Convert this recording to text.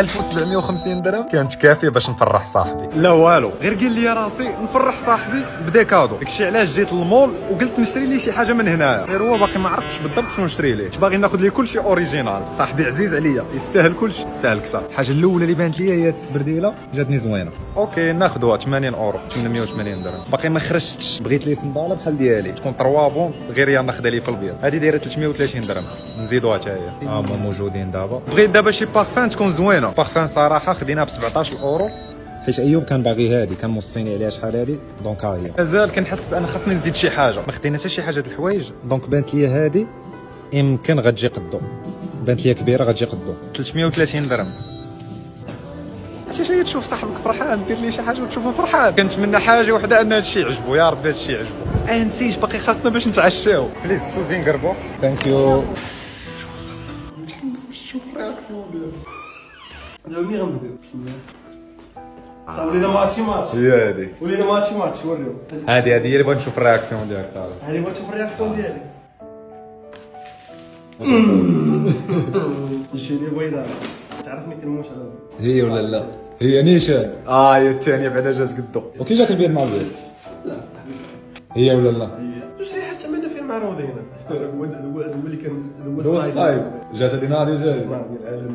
1750 درهم كانت كافيه باش نفرح صاحبي. لا والو، غير قال لي راسي نفرح صاحبي بدا كادو. داكشي علاش جيت للمول وقلت نشري ليه شي حاجه من هنايا، غير هو باقي ما عرفتش بالضبط شنو نشري ليه. باغي ناخذ ليه كلشي اوريجينال. صاحبي عزيز عليا، يستاهل كلشي، يستاهل كثر. الحاجه الاولى اللي بانت ليا هي هاد السبرديله، جاتني زوينه. اوكي ناخذوها 80 اورو، 880 درهم. باقي ما خرجتش، بغيت لي صنداله بحال ديالي تكون 3 بون غير يا ناخذها لي في البيض. هذه دايره 330 درهم، نزيدوها حتى هي. هما موجودين دابا. بغيت دابا شي بارفان تكون زوينه. بارفان صراحه خديناها ب 17 اورو، حيت ايوب كان باغي هادي، كان موصيني عليها شحال هادي، دونك ها هي. مازال كنحس بان خاصني نزيد شي حاجه، ما خدينا حتى شي حاجه د الحوايج. دونك بانت لي هادي يمكن غتجي قدو، بانت لي كبيره غتجي قدو. 330 درهم. شي تشوف صاحبك فرحان دير ليه شي حاجه وتشوفه فرحان. كنتمنى حاجه وحده ان هادشي يعجبو، يا ربي هادشي يعجبو. نسيت باقي خاصنا باش نتعشاو. بليز تشوزين قربو. ثانك يو. متحمس باش نشوف الرياكسيون ديالو. دابا ملي غنبداو بسم الله. صافي ولينا ماتشي هي هادي، ولينا ماتشي وريو. هادي هي اللي بغيت نشوف الرياكسيون ديالك صاحبي. هادي بغيت نشوف الرياكسيون ديالي. جيني بيضاء، تعرفني كنموت على هي ولا لا؟ هي نيشان. هي الثانيه بعدا جات قدو. وكي جاك البيض مع البيض؟ لا صاحبي هي ولا لا؟ هي جوج ريحات تمنا فين معروضين. هو اللي كان هو الصايب جات هادي ناضي جاي. العالمي.